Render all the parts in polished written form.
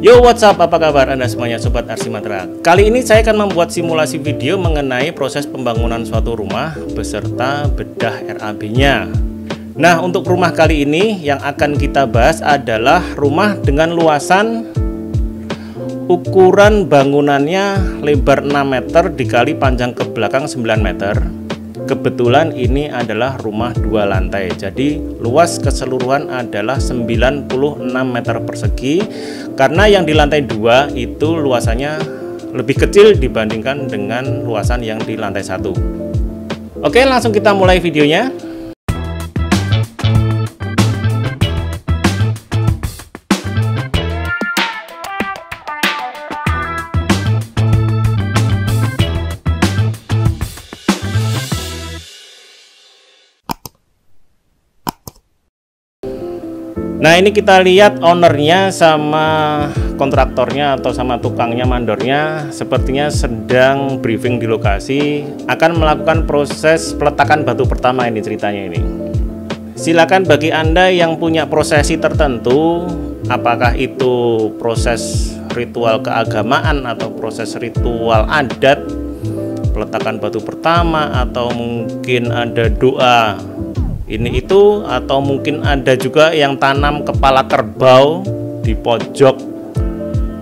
Yo, what's up? Apa kabar Anda semuanya Sobat Arsimatra? Kali ini saya akan membuat simulasi video mengenai proses pembangunan suatu rumah beserta bedah RAB-nya. Nah, untuk rumah kali ini yang akan kita bahas adalah rumah dengan luasan ukuran bangunannya lebar 6 meter dikali panjang ke belakang 9 meter. Kebetulan ini adalah rumah 2 lantai, jadi luas keseluruhan adalah 96 meter persegi, karena yang di lantai 2 itu luasannya lebih kecil dibandingkan dengan luasan yang di lantai 1. Oke, langsung kita mulai videonya. Nah, ini kita lihat ownernya sama kontraktornya atau sama tukangnya, mandornya sepertinya sedang briefing di lokasi, akan melakukan proses peletakan batu pertama. Ini ceritanya ini. Silakan bagi Anda yang punya prosesi tertentu, apakah itu proses ritual keagamaan atau proses ritual adat, peletakan batu pertama, atau mungkin ada doa ini itu, atau mungkin ada juga yang tanam kepala kerbau di pojok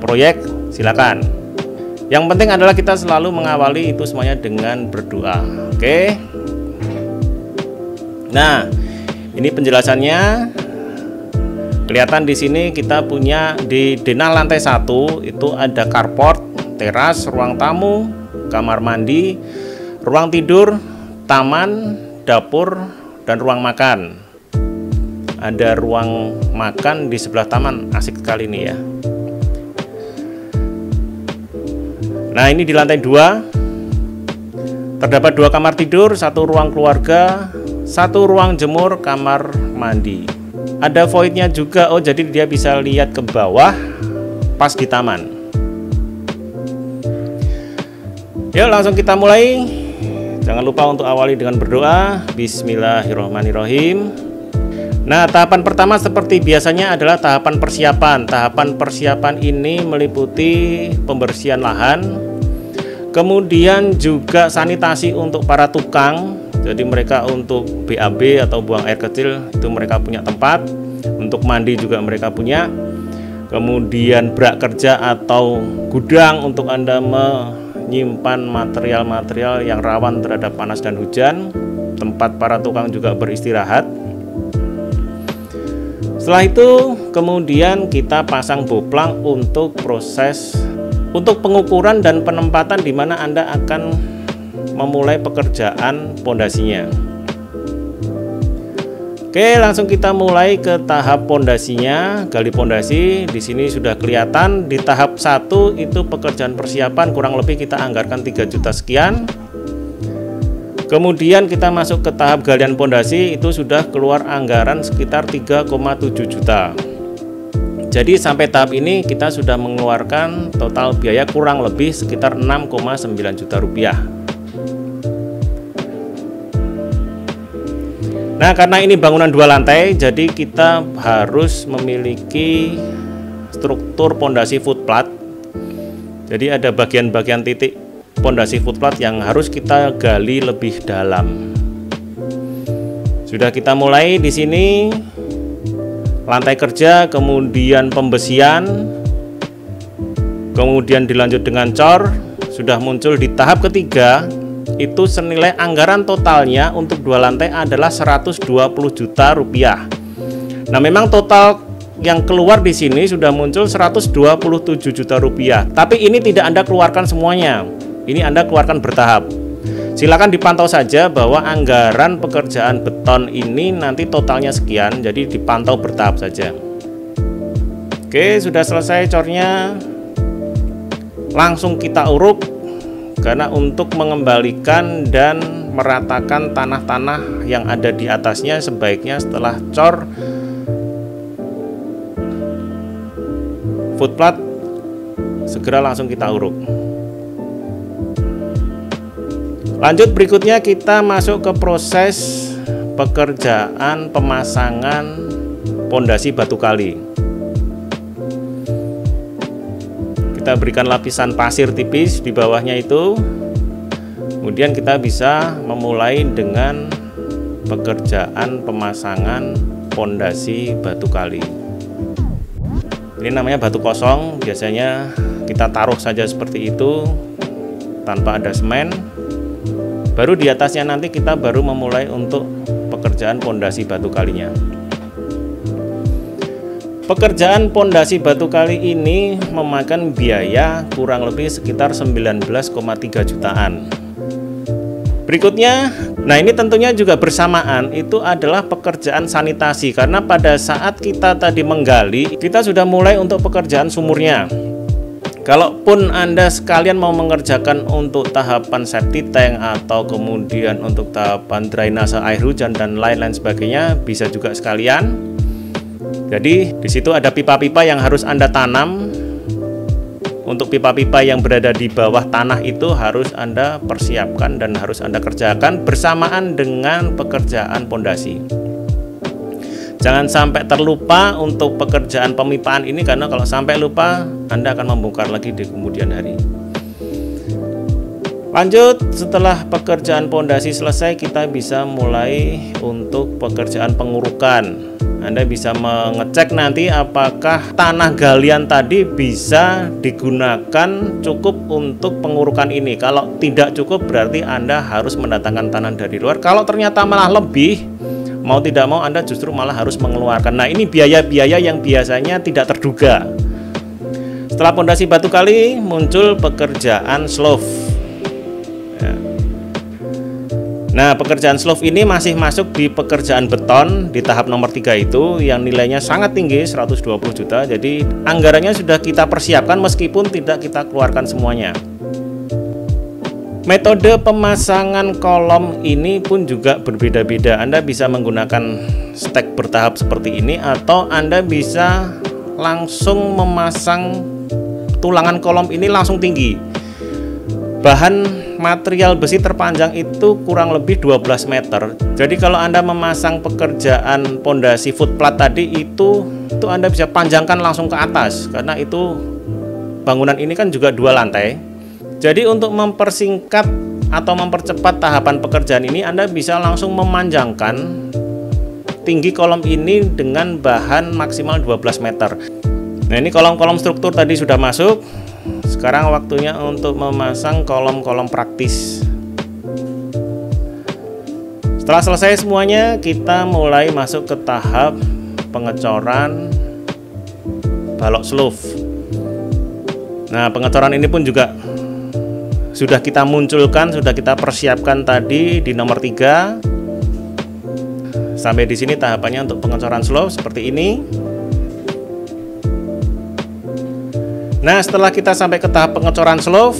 proyek, silakan. Yang penting adalah kita selalu mengawali itu semuanya dengan berdoa. Oke. Nah, ini penjelasannya. Kelihatan di sini kita punya di denah lantai 1 itu ada carport, teras, ruang tamu, kamar mandi, ruang tidur, taman, dapur, dan ruang makan. Ada ruang makan di sebelah taman, asik sekali nih ya. Nah, ini di lantai 2 terdapat 2 kamar tidur, 1 ruang keluarga, 1 ruang jemur, kamar mandi. Ada voidnya juga, oh jadi dia bisa lihat ke bawah pas di taman. Yuk langsung kita mulai. Jangan lupa untuk awali dengan berdoa. Bismillahirrahmanirrahim. Nah, tahapan pertama seperti biasanya adalah tahapan persiapan. Tahapan persiapan ini meliputi pembersihan lahan, kemudian juga sanitasi untuk para tukang. Jadi mereka untuk BAB atau buang air kecil itu mereka punya tempat. Untuk mandi juga mereka punya. Kemudian brak kerja atau gudang untuk Anda menyimpan material-material yang rawan terhadap panas dan hujan. Tempat para tukang juga beristirahat. Setelah itu kemudian kita pasang boplang untuk proses untuk pengukuran dan penempatan di mana Anda akan memulai pekerjaan pondasinya. Oke, langsung kita mulai ke tahap pondasinya, gali pondasi. Di sini sudah kelihatan di tahap 1 itu pekerjaan persiapan kurang lebih kita anggarkan 3 juta sekian. Kemudian kita masuk ke tahap galian pondasi, itu sudah keluar anggaran sekitar 3,7 juta. Jadi sampai tahap ini kita sudah mengeluarkan total biaya kurang lebih sekitar 6,9 juta rupiah. Nah, karena ini bangunan 2 lantai, jadi kita harus memiliki struktur pondasi footplat. Jadi ada bagian-bagian titik pondasi footplat yang harus kita gali lebih dalam. Sudah kita mulai di sini lantai kerja, kemudian pembesian, kemudian dilanjut dengan cor. Sudah muncul di tahap ketiga. Itu senilai anggaran totalnya untuk 2 lantai adalah 120 juta rupiah. Nah, memang total yang keluar di sini sudah muncul 127 juta rupiah. Tapi ini tidak Anda keluarkan semuanya. Ini Anda keluarkan bertahap. Silakan dipantau saja bahwa anggaran pekerjaan beton ini nanti totalnya sekian. Jadi dipantau bertahap saja. Oke, sudah selesai cornya. Langsung kita uruk. Karena untuk mengembalikan dan meratakan tanah-tanah yang ada di atasnya, sebaiknya setelah cor footplat segera langsung kita uruk. Lanjut berikutnya kita masuk ke proses pekerjaan pemasangan pondasi batu kali. kita berikan lapisan pasir tipis di bawahnya itu. Kemudian kita bisa memulai dengan pekerjaan pemasangan pondasi batu kali. Ini namanya batu kosong, biasanya kita taruh saja seperti itu tanpa ada semen. Baru di atasnya nanti kita baru memulai untuk pekerjaan pondasi batu kalinya. Pekerjaan pondasi batu kali ini memakan biaya kurang lebih sekitar 19,3 jutaan. Berikutnya, nah ini tentunya juga bersamaan, itu adalah pekerjaan sanitasi. Karena pada saat kita tadi menggali, kita sudah mulai untuk pekerjaan sumurnya. Kalaupun Anda sekalian mau mengerjakan untuk tahapan septic tank atau kemudian untuk tahapan drainase air hujan dan lain-lain sebagainya, bisa juga sekalian. Jadi di situ ada pipa-pipa yang harus Anda tanam. Untuk pipa-pipa yang berada di bawah tanah itu harus Anda persiapkan dan harus Anda kerjakan bersamaan dengan pekerjaan pondasi. Jangan sampai terlupa untuk pekerjaan pemipaan ini, karena kalau sampai lupa Anda akan membongkar lagi di kemudian hari. Lanjut, setelah pekerjaan pondasi selesai, kita bisa mulai untuk pekerjaan pengurukan. Anda bisa mengecek nanti apakah tanah galian tadi bisa digunakan cukup untuk pengurukan ini. Kalau tidak cukup, berarti Anda harus mendatangkan tanah dari luar. Kalau ternyata malah lebih, mau tidak mau Anda justru malah harus mengeluarkan. Nah, ini biaya-biaya yang biasanya tidak terduga. Setelah pondasi batu kali, muncul pekerjaan slope. Nah, pekerjaan slope ini masih masuk di pekerjaan beton di tahap nomor 3 itu yang nilainya sangat tinggi, 120 juta. Jadi anggarannya sudah kita persiapkan meskipun tidak kita keluarkan semuanya. Metode pemasangan kolom ini pun juga berbeda-beda. Anda bisa menggunakan stek bertahap seperti ini, atau Anda bisa langsung memasang tulangan kolom ini langsung tinggi. Bahan material besi terpanjang itu kurang lebih 12 meter. Jadi kalau Anda memasang pekerjaan pondasi footplat tadi itu Anda bisa panjangkan langsung ke atas, karena itu bangunan ini kan juga 2 lantai. Jadi untuk mempersingkat atau mempercepat tahapan pekerjaan ini, Anda bisa langsung memanjangkan tinggi kolom ini dengan bahan maksimal 12 meter. Nah, ini kolom-kolom struktur tadi sudah masuk. Sekarang waktunya untuk memasang kolom-kolom praktis. Setelah selesai semuanya, kita mulai masuk ke tahap pengecoran balok slope. Nah, pengecoran ini pun juga sudah kita munculkan, sudah kita persiapkan tadi di nomor 3. Sampai di sini tahapannya untuk pengecoran slope seperti ini. Nah, setelah kita sampai ke tahap pengecoran slope,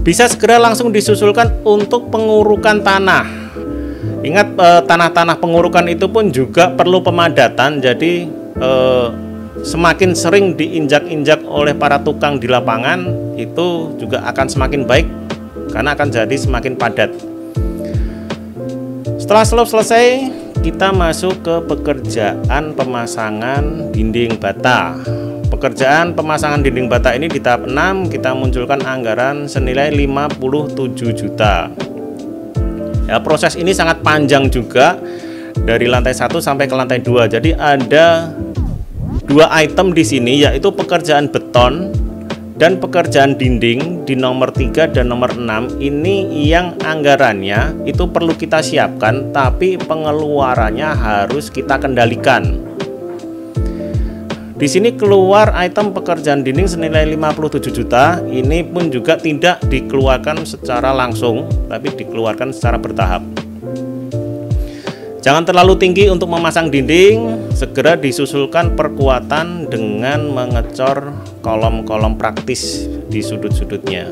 bisa segera langsung disusulkan untuk pengurukan tanah. Ingat, tanah-tanah pengurukan itu pun juga perlu pemadatan. Jadi semakin sering diinjak-injak oleh para tukang di lapangan, itu juga akan semakin baik karena akan jadi semakin padat. Setelah slope selesai, kita masuk ke pekerjaan pemasangan dinding bata. Pekerjaan pemasangan dinding bata ini di tahap 6 kita munculkan anggaran senilai 57 juta. Ya, proses ini sangat panjang juga dari lantai 1 sampai ke lantai 2. Jadi ada 2 item di sini, yaitu pekerjaan beton dan pekerjaan dinding di nomor 3 dan nomor 6. Ini yang anggarannya itu perlu kita siapkan, tapi pengeluarannya harus kita kendalikan. Di sini keluar item pekerjaan dinding senilai 57 juta. Ini pun juga tidak dikeluarkan secara langsung, tapi dikeluarkan secara bertahap. Jangan terlalu tinggi untuk memasang dinding, segera disusulkan perkuatan dengan mengecor kolom-kolom praktis di sudut-sudutnya.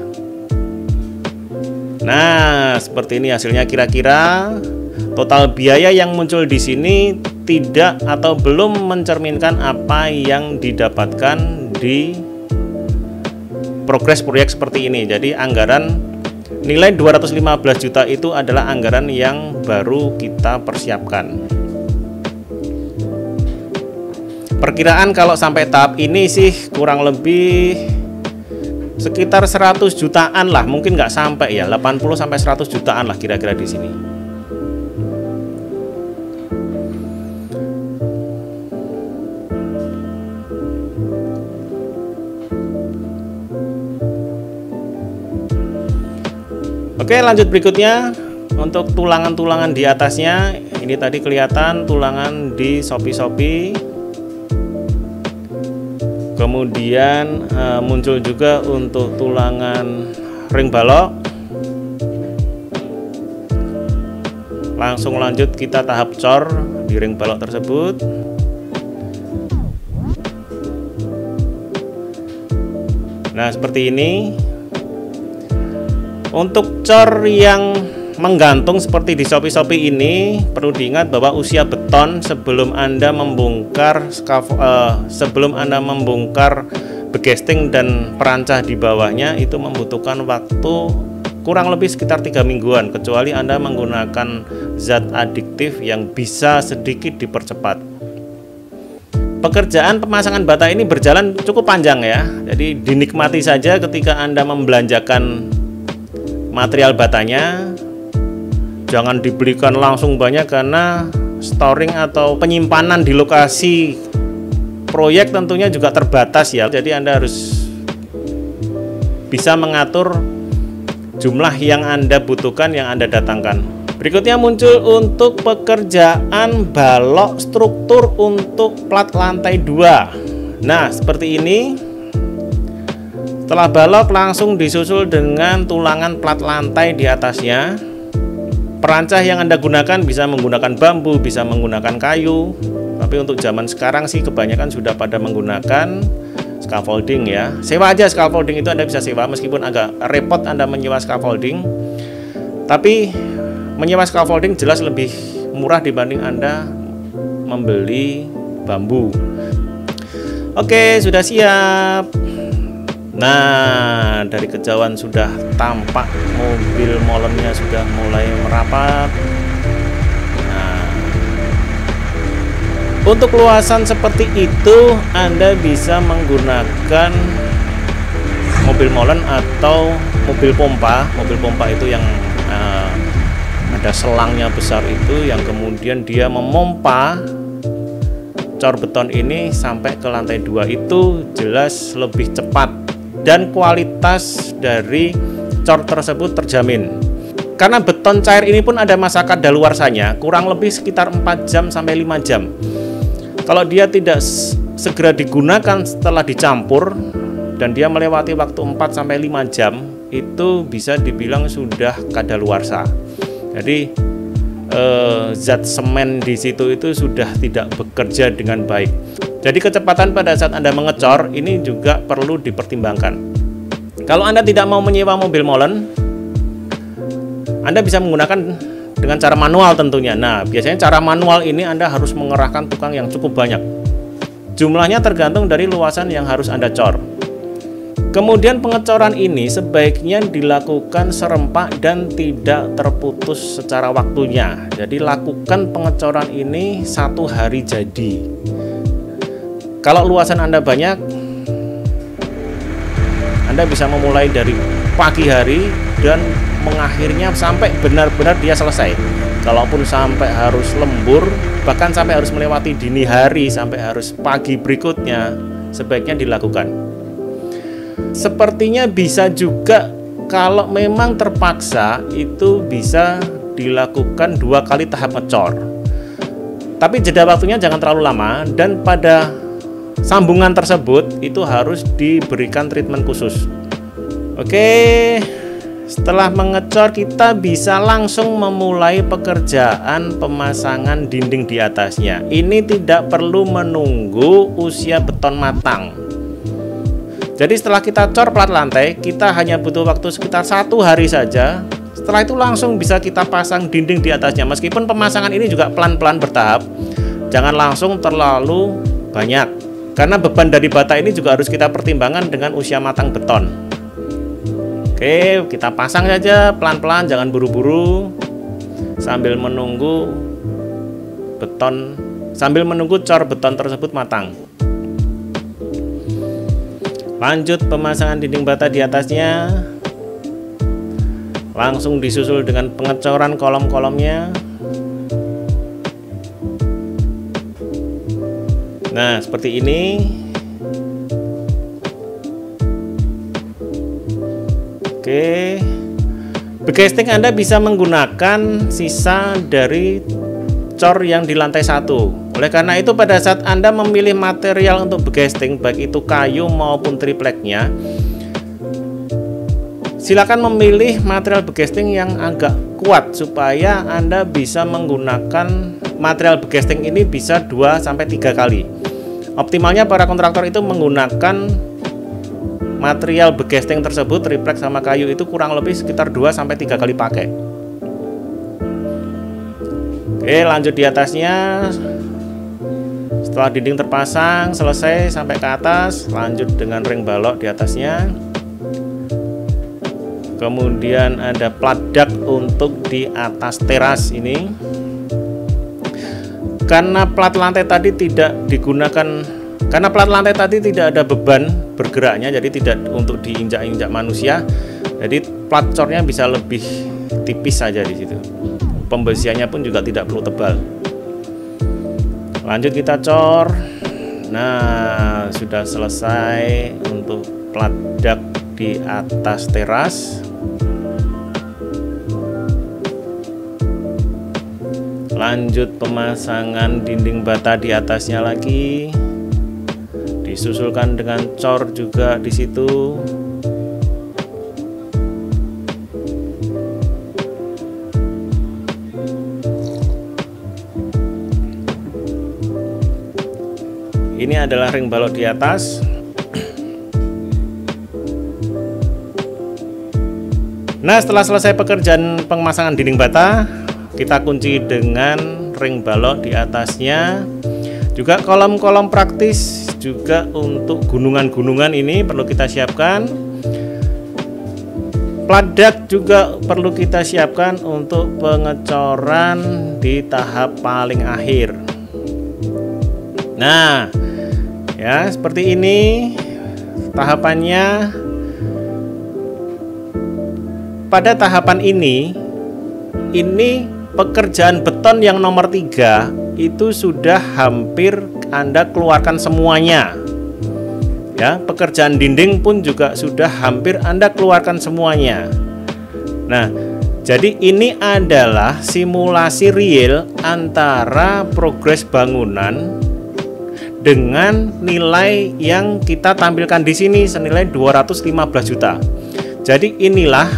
Nah, seperti ini hasilnya kira-kira. Total biaya yang muncul di sini tidak atau belum mencerminkan apa yang didapatkan di progres proyek seperti ini. Jadi anggaran nilai 215 juta itu adalah anggaran yang baru kita persiapkan. Perkiraan kalau sampai tahap ini sih kurang lebih sekitar 100 jutaan lah, mungkin nggak sampai ya, 80 sampai 100 jutaan lah kira-kira di sini. Oke, lanjut berikutnya. Untuk tulangan-tulangan di atasnya, ini tadi kelihatan tulangan di sopi-sopi. Kemudian muncul juga untuk tulangan ring balok. Langsung lanjut kita tahap cor di ring balok tersebut. Nah, seperti ini. Untuk cor yang menggantung seperti di sopi-sopi ini, perlu diingat bahwa usia beton sebelum Anda membongkar begesting dan perancah di bawahnya itu membutuhkan waktu kurang lebih sekitar 3 mingguan, kecuali Anda menggunakan zat adiktif yang bisa sedikit dipercepat. Pekerjaan pemasangan bata ini berjalan cukup panjang ya, jadi dinikmati saja ketika Anda membelanjakan material batanya. Jangan dibelikan langsung banyak karena storing atau penyimpanan di lokasi proyek tentunya juga terbatas ya. Jadi Anda harus bisa mengatur jumlah yang Anda butuhkan, yang Anda datangkan. Berikutnya muncul untuk pekerjaan balok struktur untuk plat lantai 2. Nah, seperti ini. Setelah balok langsung disusul dengan tulangan plat lantai di atasnya. Perancah yang Anda gunakan bisa menggunakan bambu, bisa menggunakan kayu. Tapi untuk zaman sekarang sih kebanyakan sudah pada menggunakan scaffolding ya. Sewa aja scaffolding, itu Anda bisa sewa, meskipun agak repot Anda menyewa scaffolding. Tapi menyewa scaffolding jelas lebih murah dibanding Anda membeli bambu. Oke, sudah siap. Nah, dari kejauhan sudah tampak mobil molennya sudah mulai merapat. Nah, untuk luasan seperti itu Anda bisa menggunakan mobil molen atau mobil pompa. Mobil pompa itu yang ada selangnya besar itu, yang kemudian dia memompa cor beton ini sampai ke lantai 2, itu jelas lebih cepat. Dan kualitas dari cor tersebut terjamin. Karena beton cair ini pun ada masa kadaluarsanya, kurang lebih sekitar 4 jam sampai 5 jam. Kalau dia tidak segera digunakan setelah dicampur dan dia melewati waktu 4 sampai 5 jam, itu bisa dibilang sudah kadaluarsa. Jadi zat semen di situ itu sudah tidak bekerja dengan baik. Jadi kecepatan pada saat Anda mengecor ini juga perlu dipertimbangkan. Kalau Anda tidak mau menyewa mobil molen, Anda bisa menggunakan dengan cara manual tentunya. Nah, biasanya cara manual ini Anda harus mengerahkan tukang yang cukup banyak. Jumlahnya tergantung dari luasan yang harus Anda cor. Kemudian pengecoran ini sebaiknya dilakukan serempak dan tidak terputus secara waktunya. Jadi lakukan pengecoran ini 1 hari jadi. Kalau luasan Anda banyak, Anda bisa memulai dari pagi hari dan mengakhirinya sampai benar-benar dia selesai. Kalaupun sampai harus lembur, bahkan sampai harus melewati dini hari, sampai harus pagi berikutnya, sebaiknya dilakukan. Sepertinya bisa juga kalau memang terpaksa, itu bisa dilakukan 2 kali tahap ngecor. Tapi jeda waktunya jangan terlalu lama, dan pada sambungan tersebut itu harus diberikan treatment khusus. Oke, setelah mengecor kita bisa langsung memulai pekerjaan pemasangan dinding di atasnya. Ini tidak perlu menunggu usia beton matang. Jadi setelah kita cor plat lantai, kita hanya butuh waktu sekitar 1 hari saja. Setelah itu langsung bisa kita pasang dinding di atasnya. Meskipun pemasangan ini juga pelan-pelan bertahap, jangan langsung terlalu banyak. Karena beban dari bata ini juga harus kita pertimbangkan dengan usia matang beton. Oke, kita pasang saja pelan-pelan, jangan buru-buru, sambil menunggu cor beton tersebut matang. Lanjut pemasangan dinding bata di atasnya. Langsung disusul dengan pengecoran kolom-kolomnya. Nah, seperti ini. Oke. Begesting Anda bisa menggunakan sisa dari cor yang di lantai 1. Oleh karena itu, pada saat Anda memilih material untuk begesting, baik itu kayu maupun tripleknya, silakan memilih material begesting yang agak kuat supaya Anda bisa menggunakan material begesting ini bisa 2-3 kali. Optimalnya para kontraktor itu menggunakan material begesting tersebut, triplek sama kayu itu kurang lebih sekitar 2-3 kali pakai. Oke, lanjut di atasnya. Setelah dinding terpasang selesai sampai ke atas, lanjut dengan ring balok di atasnya. Kemudian ada plat dak untuk di atas teras ini. Karena plat lantai tadi tidak digunakan, karena plat lantai tadi tidak ada beban bergeraknya, jadi tidak untuk diinjak-injak manusia. Jadi plat cornya bisa lebih tipis saja di situ. Pembesiannya pun juga tidak perlu tebal. Lanjut kita cor. Nah, sudah selesai untuk plat dak di atas teras. Lanjut pemasangan dinding bata di atasnya lagi. Disusulkan dengan cor juga di situ. Ini adalah ring balok di atas. Nah, setelah selesai pekerjaan pemasangan dinding bata, kita kunci dengan ring balok di atasnya. Juga kolom-kolom praktis juga untuk gunungan-gunungan ini perlu kita siapkan. Plat dak juga perlu kita siapkan untuk pengecoran di tahap paling akhir. Nah, ya seperti ini tahapannya. Pada tahapan ini pekerjaan beton yang nomor 3 itu sudah hampir Anda keluarkan semuanya. Ya, pekerjaan dinding pun juga sudah hampir Anda keluarkan semuanya. Nah, jadi ini adalah simulasi real antara progres bangunan dengan nilai yang kita tampilkan di sini senilai 215 juta. Jadi inilah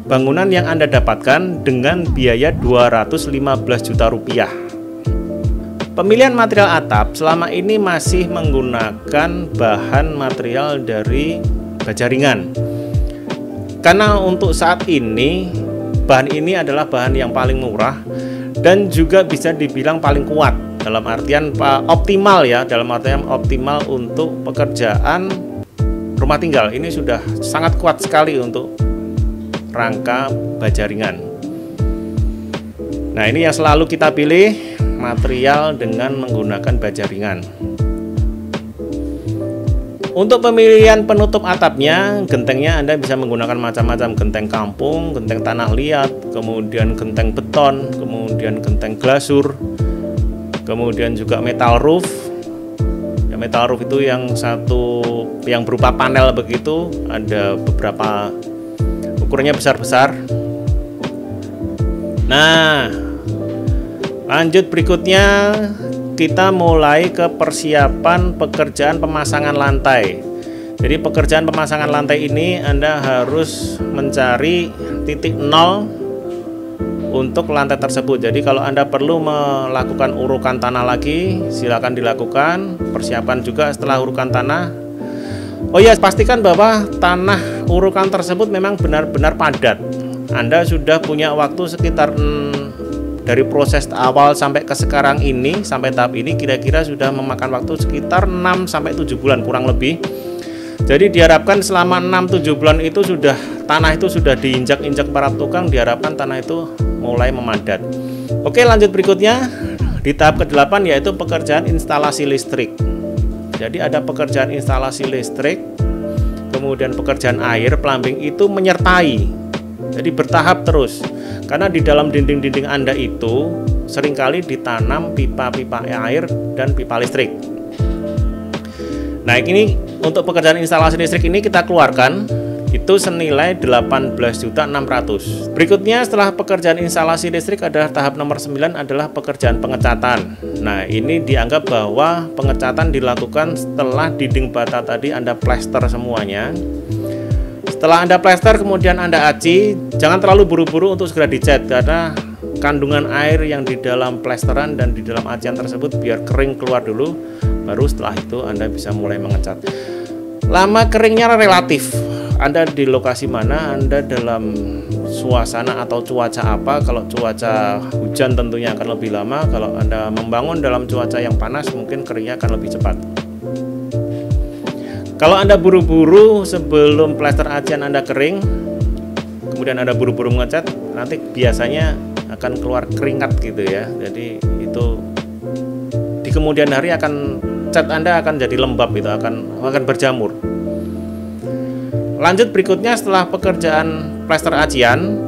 bangunan yang Anda dapatkan dengan biaya 215 juta rupiah. Pemilihan material atap selama ini masih menggunakan bahan material dari baja ringan. Karena untuk saat ini bahan ini adalah bahan yang paling murah dan juga bisa dibilang paling kuat, dalam artian optimal ya, dalam artian optimal untuk pekerjaan rumah tinggal. Ini sudah sangat kuat sekali untuk rangka baja ringan. Nah, ini yang selalu kita pilih, material dengan menggunakan baja ringan. Untuk pemilihan penutup atapnya, gentengnya Anda bisa menggunakan macam-macam, genteng kampung, genteng tanah liat, kemudian genteng beton, kemudian genteng glasur, kemudian juga metal roof. Ya, metal roof itu yang berupa panel begitu, ada beberapa ukurannya besar-besar. Nah, lanjut berikutnya kita mulai ke persiapan pekerjaan pemasangan lantai. Jadi pekerjaan pemasangan lantai ini Anda harus mencari titik nol untuk lantai tersebut. Jadi kalau Anda perlu melakukan urukan tanah lagi, silakan dilakukan. Persiapan juga setelah urukan tanah. Oh ya, pastikan bahwa tanah urukan tersebut memang benar-benar padat. Anda sudah punya waktu sekitar dari proses awal sampai ke sekarang ini, sampai tahap ini kira-kira sudah memakan waktu sekitar 6-7 bulan kurang lebih. Jadi diharapkan selama 6-7 bulan itu tanah itu sudah diinjak-injak para tukang, diharapkan tanah itu mulai memadat. Oke, lanjut berikutnya di tahap ke-8 yaitu pekerjaan instalasi listrik. Jadi ada pekerjaan instalasi listrik. kemudian pekerjaan air, plumbing itu menyertai. Jadi bertahap terus. Karena di dalam dinding-dinding Anda itu seringkali ditanam pipa-pipa air dan pipa listrik. Nah, ini untuk pekerjaan instalasi listrik ini kita keluarkan itu senilai 18.600.000. Berikutnya setelah pekerjaan instalasi listrik adalah tahap nomor 9 adalah pekerjaan pengecatan. Nah, ini dianggap bahwa pengecatan dilakukan setelah dinding bata tadi Anda plester semuanya. Setelah Anda plester kemudian Anda aci, jangan terlalu buru-buru untuk segera dicat karena kandungan air yang di dalam plesteran dan di dalam acian tersebut biar kering keluar dulu, baru setelah itu Anda bisa mulai mengecat. Lama keringnya relatif. Anda di lokasi mana, Anda dalam suasana atau cuaca apa. Kalau cuaca hujan tentunya akan lebih lama. Kalau Anda membangun dalam cuaca yang panas, mungkin keringnya akan lebih cepat. Kalau Anda buru-buru sebelum plester acian Anda kering, kemudian Anda buru-buru mengecat, nanti biasanya akan keluar keringat gitu ya. Jadi itu di kemudian hari cat Anda akan jadi lembab, itu akan berjamur. Lanjut berikutnya setelah pekerjaan plester acian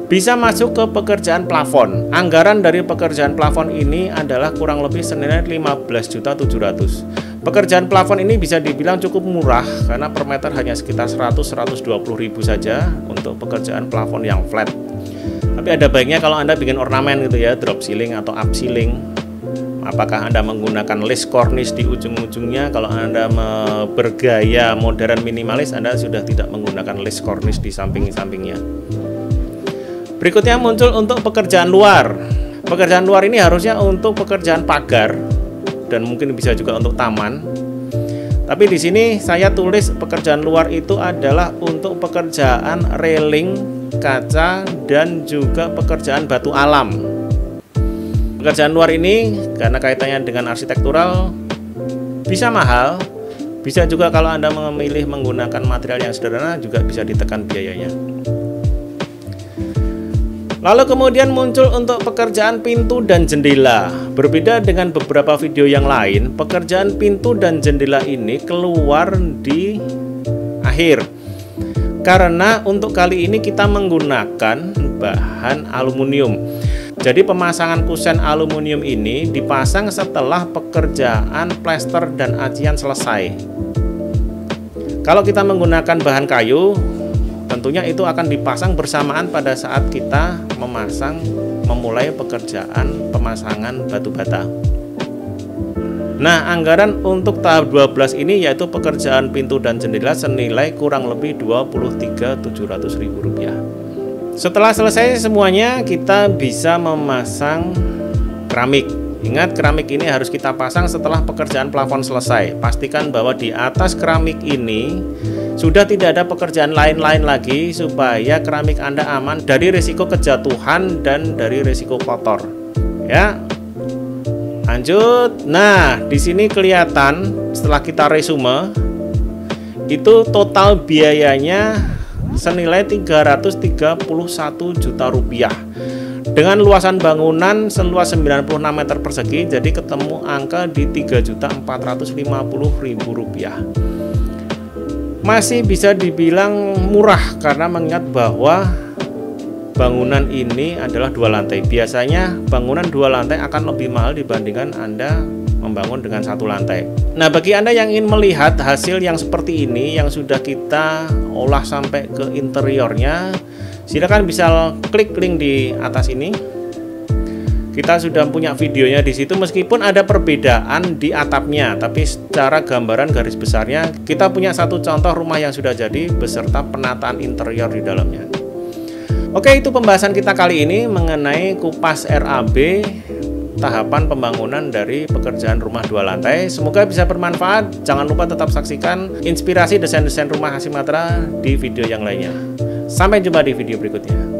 bisa masuk ke pekerjaan plafon. Anggaran dari pekerjaan plafon ini adalah kurang lebih senilai 15.700.000. Pekerjaan plafon ini bisa dibilang cukup murah karena per meter hanya sekitar 100-120.000 saja untuk pekerjaan plafon yang flat. Tapi ada baiknya kalau Anda bikin ornamen gitu ya, drop ceiling atau up ceiling. Apakah Anda menggunakan list cornice di ujung-ujungnya? Kalau Anda bergaya modern minimalis, Anda sudah tidak menggunakan list cornice di samping-sampingnya. Berikutnya muncul untuk pekerjaan luar. Pekerjaan luar ini harusnya untuk pekerjaan pagar dan mungkin bisa juga untuk taman. Tapi di sini saya tulis pekerjaan luar itu adalah untuk pekerjaan railing, kaca, dan juga pekerjaan batu alam. Pekerjaan luar ini karena kaitannya dengan arsitektural bisa mahal, bisa juga kalau Anda memilih menggunakan material yang sederhana juga bisa ditekan biayanya. Lalu kemudian muncul untuk pekerjaan pintu dan jendela. Berbeda dengan beberapa video yang lain, pekerjaan pintu dan jendela ini keluar di akhir. Karena untuk kali ini kita menggunakan bahan aluminium. Jadi pemasangan kusen aluminium ini dipasang setelah pekerjaan plester dan acian selesai. Kalau kita menggunakan bahan kayu, tentunya itu akan dipasang bersamaan pada saat kita memulai pekerjaan pemasangan batu bata. Nah, anggaran untuk tahap 12 ini yaitu pekerjaan pintu dan jendela senilai kurang lebih 23.700.000 rupiah. Setelah selesai semuanya, kita bisa memasang keramik. Ingat, keramik ini harus kita pasang setelah pekerjaan plafon selesai. Pastikan bahwa di atas keramik ini sudah tidak ada pekerjaan lain-lain lagi supaya keramik Anda aman dari risiko kejatuhan dan dari risiko kotor. Ya. Lanjut. Nah, di sini kelihatan setelah kita resume itu total biayanya senilai 331 juta rupiah dengan luasan bangunan seluas 96 meter persegi, jadi ketemu angka di 3.450.000 rupiah. Masih bisa dibilang murah karena mengingat bahwa bangunan ini adalah 2 lantai. Biasanya bangunan 2 lantai akan lebih mahal dibandingkan Anda membangun dengan 1 lantai. Nah, bagi Anda yang ingin melihat hasil yang seperti ini yang sudah kita olah sampai ke interiornya, silakan bisa klik link di atas ini. Kita sudah punya videonya di situ meskipun ada perbedaan di atapnya, tapi secara gambaran garis besarnya kita punya satu contoh rumah yang sudah jadi beserta penataan interior di dalamnya. Oke, itu pembahasan kita kali ini mengenai kupas RAB tahapan pembangunan dari pekerjaan rumah 2 lantai. Semoga bisa bermanfaat. Jangan lupa tetap saksikan inspirasi desain-desain rumah khas Sumatera di video yang lainnya. Sampai jumpa di video berikutnya.